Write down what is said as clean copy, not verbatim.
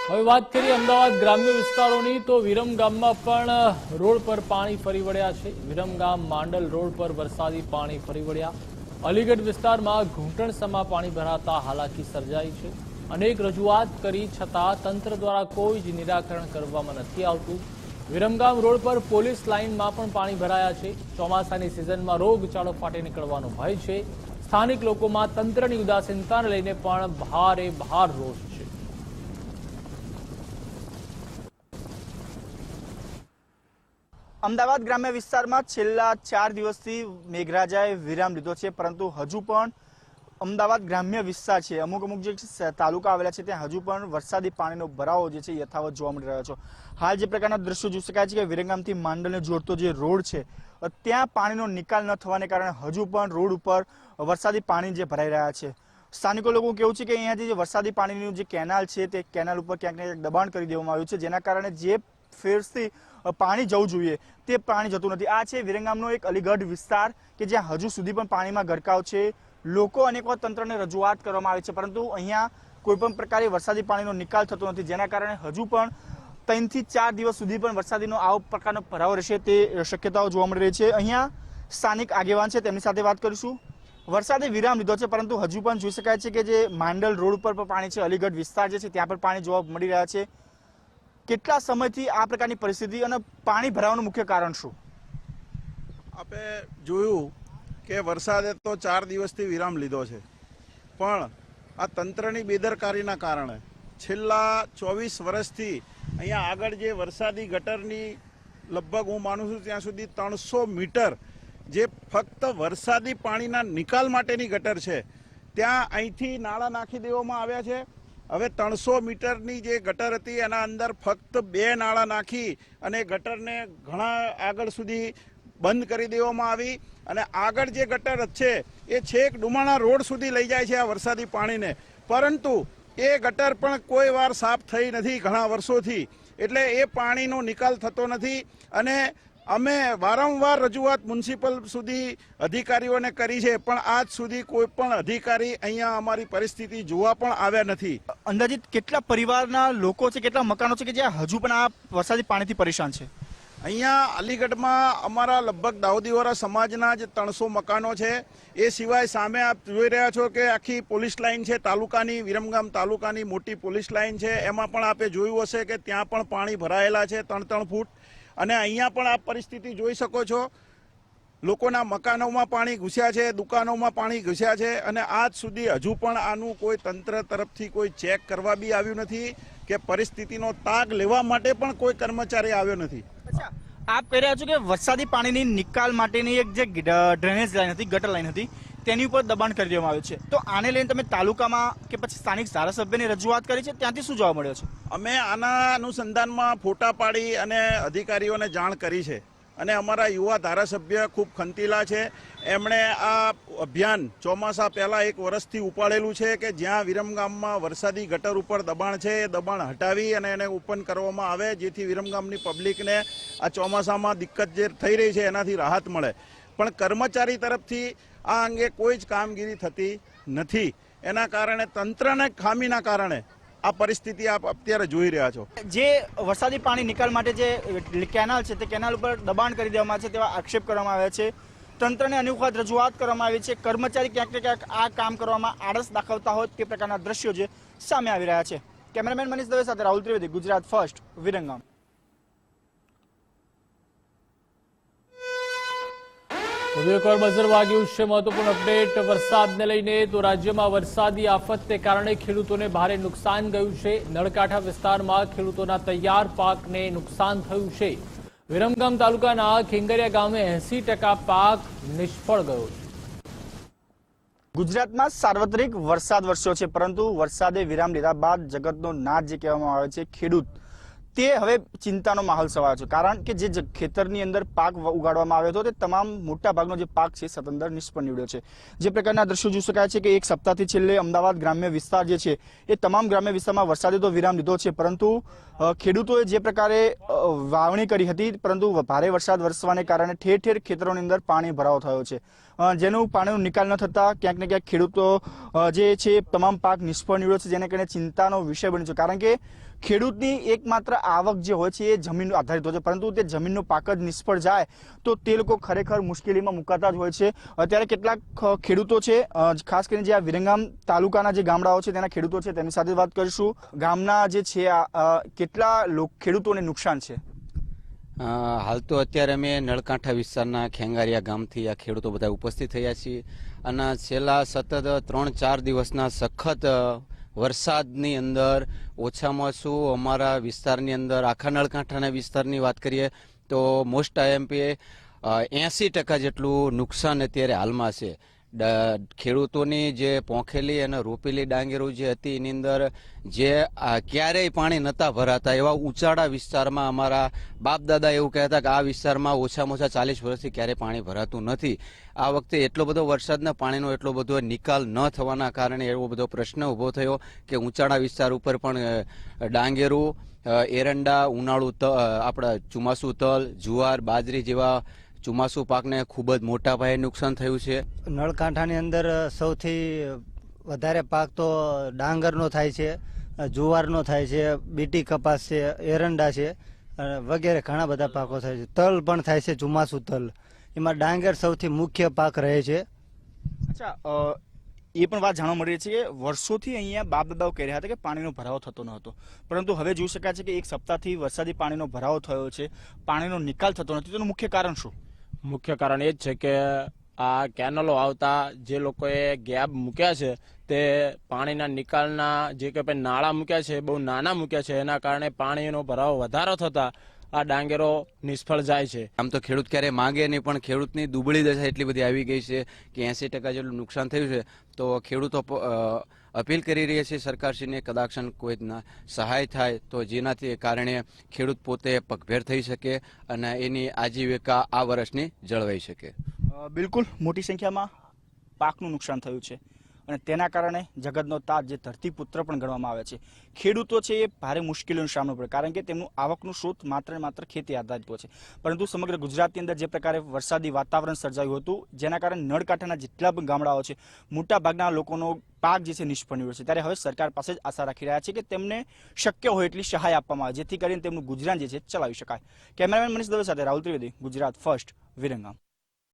હવે વાત કરીએ અમદાવાદ ગ્રામ્ય વિસ્તારોની તો વિરમગામમાં પણ રોડ પર પાણી ફરી વળ્યા છે। વિરમગામ માંડલ રોડ પર વરસાદી પાણી ફરી વળ્યા। અલીગઢ વિસ્તારમાં ઘૂંટણસમા પાણી ભરાતા હાલાકી સર્જાઈ છે। અનેક રજૂઆત કરી છતાં તંત્ર દ્વારા કોઈ જ નિરાકરણ કરવામાં નથી આવતું। વિરમગામ રોડ પર પોલીસ લાઇનમાં પણ પાણી ભરાયા છે। ચોમાસાની સિઝનમાં રોગચાળો ફાટી નીકળવાનો ભય છે। સ્થાનિક લોકોમાં તંત્રની ઉદાસીનતાને લઈને પણ ભારે રોષ છે। અમદાવાદ ગ્રામ્ય વિસ્તારમાં છેલ્લા 4 દિવસથી મેઘરાજાએ વિરામ લીધો છે, પરંતુ હજુ પણ અમદાવાદ ગ્રામ્ય વિસ્તાર છે, અમુક જે તાલુકા આવેલા છે ત્યાં હજુ પણ વરસાદી પાણીનો ભરાવો જે છે યથાવત જોવા મળી રહ્યો છે। હાલ જે પ્રકારના દ્રશ્યો જોઈ શકાય છે કે વિરમગામથી માંડલને જોડતો જે રોડ છે ત્યાં પાણીનો નિકાલ ન થવાને કારણે હજુ પણ રોડ ઉપર વરસાદી પાણી જે ભરાઈ રહ્યા છે। સ્થાનિકો લોકોનું કહેવું છે કે અહીંયાથી જે વરસાદી પાણીનું જે કેનાલ છે તે કેનાલ ઉપર ક્યાંક ને ક્યાંક દબાણ કરી દેવામાં આવ્યું છે, જેના કારણે જે ફેરથી પાણી જવું જોઈએ તે પાણી જતું નથી। આ છે વિરમગામનો એક અલીગઢ વિસ્તાર કે જ્યાં હજુ સુધી પણ પાણીમાં ગરકાવ છે। લોકો અનેક વખત તંત્રને રજૂઆત કરવામાં આવે છે, પરંતુ અહીંયા કોઈ પણ પ્રકારે વરસાદી પાણીનો નિકાલ થતો નથી, જેના કારણે હજુ પણ 3 થી 4 દિવસ સુધી પણ વરસાદીનો આવો પ્રકારનો ભરાવો રહેશે તે શક્યતાઓ જોવા મળી રહી છે। અહીંયા સ્થાનિક આગેવાન છે, તેમની સાથે વાત કરીશું। વરસાદે વિરામ લીધો છે, પરંતુ હજુ પણ જોઈ શકાય છે કે જે માંડલ રોડ ઉપર પણ પાણી છે, અલીગઢ વિસ્તાર જે છે ત્યાં પણ પાણી જોવા મળી રહ્યા છે। કેટલા સમયથી આ પ્રકારની પરિસ્થિતિ અને પાણી ભરાવાનું મુખ્ય કારણ શું? આપણે જોયું કે વરસાદે તો 4 દિવસથી વિરામ લીધો છે, પણ આ તંત્રની બેદરકારીના કારણે છેલ્લા 24 વર્ષથી અહીંયા આગળ જે વરસાદી ગટરની લગભગ હું માનું છું ત્યાં સુધી 300 મીટર જે ફક્ત વરસાદી પાણીના નિકાલ માટેની ગટર છે, ત્યાં અહીંથી નાળા નાખી દેવામાં આવ્યા છે। હવે 300 મીટરની જે ગટર હતી એના અંદર ફક્ત 2 નાળા નાખી અને ગટરને ઘણા આગળ સુધી બંધ કરી દેવામાં આવી અને આગળ જે ગટર છે એ છેક ડુમાણા રોડ સુધી લઈ જાય છે આ વરસાદી પાણીને, પરંતુ એ ગટર પણ કોઈ વાર સાફ થઈ નથી ઘણા વર્ષોથી, એટલે એ પાણીનો નિકાલ થતો નથી। અને અમે વારંવાર રજૂઆત મ્યુનિસિપલ સુધી અધિકારીઓને કરી છે, પણ આજ સુધી કોઈ પણ અધિકારી અહીંયા અમારી પરિસ્થિતિ જોવા પણ આવ્યા નથી। અંદાજિત કેટલા પરિવારના લોકો છે, કેટલા મકાનો છે કે જ્યાં હજુ પણ આ વરસાદી પાણીથી પરેશાન છે? અહીંયા અલીગઢમાં અમારા લગભગ દાઉદીવાળા સમાજના જ 300 મકાનો છે। એ સિવાય સામે આપ જોઈ રહ્યા છો કે આખી પોલીસ લાઇન છે, તાલુકાની વિરમગામ તાલુકાની મોટી પોલીસ લાઇન છે, એમાં પણ આપે જોયું હશે કે ત્યાં પણ પાણી ભરાયેલા છે 3-3 ફૂટ। અને અહીંયા પણ આપ પરિસ્થિતિ જોઈ શકો છો, લોકોના મકાનોમાં પાણી ઘૂસ્યા છે, દુકાનોમાં પાણી ઘૂસ્યા છે, અને આજ સુધી હજુ પણ આનું કોઈ તંત્ર તરફથી કોઈ ચેક કરવા બી આવ્યું નથી કે પરિસ્થિતિનો તાગ લેવા માટે પણ કોઈ કર્મચારી આવ્યો નથી। આપ કહી રહ્યા છો કે વરસાદી પાણીની નિકાલ માટેની એક જે ડ્રેનેજ લાઈન હતી, ગટર લાઈન હતી, તેની ઉપર દબાણ કરી દેવામાં આવ્યું છે, તો આને લઈને તમે તાલુકામાં કે પછી સ્થાનિક ધારાસભ્યની રજૂઆત કરી છે, ત્યાંથી શું જવાબ મળ્યો છે? અમે આના અનુસંધાનમાં ફોટા પાડી અને અધિકારીઓને જાણ કરી છે, અને અમારા યુવા ધારાસભ્ય ખૂબ ખંતીલા છે, એમણે આ અભિયાન ચોમાસા પહેલાં 1 વર્ષથી ઉપાડેલું છે કે જ્યાં વિરમગામમાં વરસાદી ગટર ઉપર દબાણ છે એ દબાણ હટાવી અને એને ઓપન કરવામાં આવે, જેથી વિરમગામની પબ્લિકને આ ચોમાસામાં દિક્કત જે થઈ રહી છે એનાથી રાહત મળે। પણ કર્મચારી તરફથી આ અંગે કોઈ જ કામગીરી થતી નથી, એના કારણે તંત્રના ખામીના કારણે આ પરિસ્થિતિ આપ અત્યારે જોઈ રહ્યા છો। જે વરસાદી પાણી નિકાલ માટે જે કેનાલ છે તે કેનાલ ઉપર દબાણ કરી દેવામાં આવે છે તેવા આક્ષેપ કરવામાં આવ્યા છે, તંત્રને અનેક વખત રજૂઆત કરવામાં આવી છે, કર્મચારી ક્યાંક ને ક્યાંક આ કામ કરવામાં આળસ દાખવતા હોય તે પ્રકારના દ્રશ્યો જે સામે આવી રહ્યા છે। કેમેરામેન મનીષ દવે સાથે રાહુલ ત્રિવેદી, ગુજરાત ફર્સ્ટ, વિરમગામ। વધુ એકવાર બઝર વાગ્યું છે મહત્વપૂર્ણ અપડેટ વરસાદને લઈને, તો રાજ્યમાં વરસાદી આફતને કારણે ખેડૂતોને ભારે નુકસાન ગયું છે। નળકાંઠા વિસ્તારમાં ખેડૂતોના તૈયાર પાકને નુકસાન થયું છે। વિરમગામ તાલુકાના ખેંગરિયા ગામે 80% પાક નિષ્ફળ ગયો છે। ગુજરાતમાં સાર્વત્રિક વરસાદ વરસ્યો છે, પરંતુ વરસાદે વિરામ લીધા બાદ જગતનો નાથ જે કહેવામાં આવે છે ખેડૂત, તે હવે ચિંતાનો માહોલ સવાયો છે, કારણ કે જે ખેતરની અંદર પાક ઉગાડવામાં આવ્યો હતો તે તમામ મોટા ભાગનો જે પાક છે સતંદર નિષ્ફળ નીવડ્યો છે। જે પ્રકારના દ્રશ્યો જોઈ શકાય છે કે એક સપ્તાહથી છેલ્લે અમદાવાદ ગ્રામ્ય વિસ્તાર જે છે એ તમામ ગ્રામ્ય વિસ્તારમાં વરસાદે તો વિરામ લીધો છે, પરંતુ ખેડૂતોએ જે પ્રકારે વાવણી કરી હતી, પરંતુ ભારે વરસાદ વરસવાને કારણે ઠેર ઠેર ખેતરોની અંદર પાણી ભરાવો થયો છે। જેનું પાણીનો નિકાલ ન થતા ક્યાંક ને ક્યાંક ખેડૂતો જે છે તમામ પાક નિષ્ફળ નીવડ્યો છે, જેને કારણે ચિંતાનો વિષય બન્યો છે. કારણ કે ખેડૂતની એકમાત્ર આવક જે હોય છે એ જમીન આધારિત હોય છે, પરંતુ તે જમીનનો પાક જ નિષ્ફળ જાય તો તે લોકો ખરેખર મુશ્કેલીમાં મુકાતા જ હોય છે. અત્યારે કેટલાક ખેડૂતો છે, ખાસ કરીને જે આ વિરમગામ તાલુકાના જે ગામડાઓ છે તેના ખેડૂતો છે તેની સાથે વાત કરીશું. ગામના જે છે કેટલા ખેડૂતોને નુકસાન છે? હાલ તો અત્યારે અમે નળકાંઠા વિસ્તારના ખેંગારિયા ગામથી આ ખેડૂતો બધા ઉપસ્થિત થયા છીએ અને છેલ્લા સતત 3-4 દિવસના સખત વરસાદની અંદર ઓછામાં ઓછું અમારા વિસ્તારની અંદર આખા નળકાંઠાના વિસ્તારની વાત કરીએ તો મોસ્ટ આઈએમપી 80% જેટલું નુકસાન અત્યારે હાલમાં છે. ખેડૂતોની જે પોંખેલી અને રોપેલી ડાંગેરો જે હતી એની અંદર જે ક્યારેય પાણી નહોતા ભરાતા એવા ઊંચાડા વિસ્તારમાં અમારા બાપ દાદા એવું કહેતા કે આ વિસ્તારમાં ઓછામાં ઓછા 40 વર્ષથી ક્યારેય પાણી ભરાતું નથી. આ વખતે એટલો બધો વરસાદના પાણીનો એટલો બધો નિકાલ ન થવાના કારણે એવો બધો પ્રશ્ન ઊભો થયો કે ઊંચાડા વિસ્તાર ઉપર પણ ડાંગેરું, એરંડા, ઉનાળુ આપણા ચોમાસું તલ, જુવાર, બાજરી જેવા ચોમાસુ પાકને ખૂબ જ મોટા પાયે નુકસાન થયું છે. નળકાંઠાની અંદર સૌથી વધારે પાક તો ડાંગરનો થાય છે, જુવારનો થાય છે, બીટી કપાસ છે, એરંડા છે વગેરે ઘણા બધા પાકો થાય છે. તલ પણ થાય છે, ચોમાસું તલ. એમાં ડાંગર સૌથી મુખ્ય પાક રહે છે. અચ્છા, એ પણ વાત જાણવા મળી રહી છે કે વર્ષોથી અહીંયા બાપ દાદાઓ કહી રહ્યા હતા કે પાણીનો ભરાવો થતો ન હતો, પરંતુ હવે જોઈ શકાય છે કે એક સપ્તાહથી વરસાદી પાણીનો ભરાવો થયો છે, પાણીનો નિકાલ થતો નથી. તેનું મુખ્ય કારણ શું? મુખ્ય કારણ એ જ છે કે આ કેનલો આવતા જે લોકોએ ગેપ મૂક્યા છે તે પાણીના નિકાલના જે કે ભાઈ નાળા મૂક્યા છે બહુ નાના મૂક્યા છે, એના કારણે પાણીનો ભરાવો વધારો થતા આ ડાંગેરો નિષ્ફળ જાય છે. આમ તો ખેડૂત ક્યારે માંગે નહીં, પણ ખેડૂતની દુબળી દશા એટલી બધી આવી ગઈ છે કે 80% જેટલું નુકસાન થયું છે. તો ખેડૂતો અપીલ કરી રહ્યા છે સરકારશ્રીને કદાચ કોઈ સહાય થાય તો જેનાથી કારણે ખેડૂત પોતે પગભેર થઈ શકે અને એની આજીવિકા આ વર્ષની જળવાઈ શકે. બિલકુલ, મોટી સંખ્યામાં પાકનું નુકસાન થયું છે અને તેના કારણે જગતનો તાજ જે ધરતીપુત્ર પણ ગણવામાં આવે છે. ખેડૂતો છે એ ભારે મુશ્કેલીનો સામનો પડે, કારણ કે તેમનું આવકનું સ્ત્રોત માત્ર ને માત્ર ખેતી આધારિત હોય છે. પરંતુ સમગ્ર ગુજરાતની અંદર જે પ્રકારે વરસાદી વાતાવરણ સર્જાયું હતું, જેના કારણે નળકાંઠાના જેટલા પણ ગામડાઓ છે મોટા ભાગના લોકોનો પાક જે છે નિષ્ફળ નીવડ્યો છે. ત્યારે હવે સરકાર પાસે જ આશા રાખી રહ્યા છે કે તેમને શક્ય હોય એટલી સહાય આપવામાં આવે, જેથી કરીને તેમનું ગુજરાન જે છે ચલાવી શકાય. કેમેરામેન મનીષ દવે સાથે રાહુલ ત્રિવેદી, ગુજરાત ફર્સ્ટ, વિરમગામ.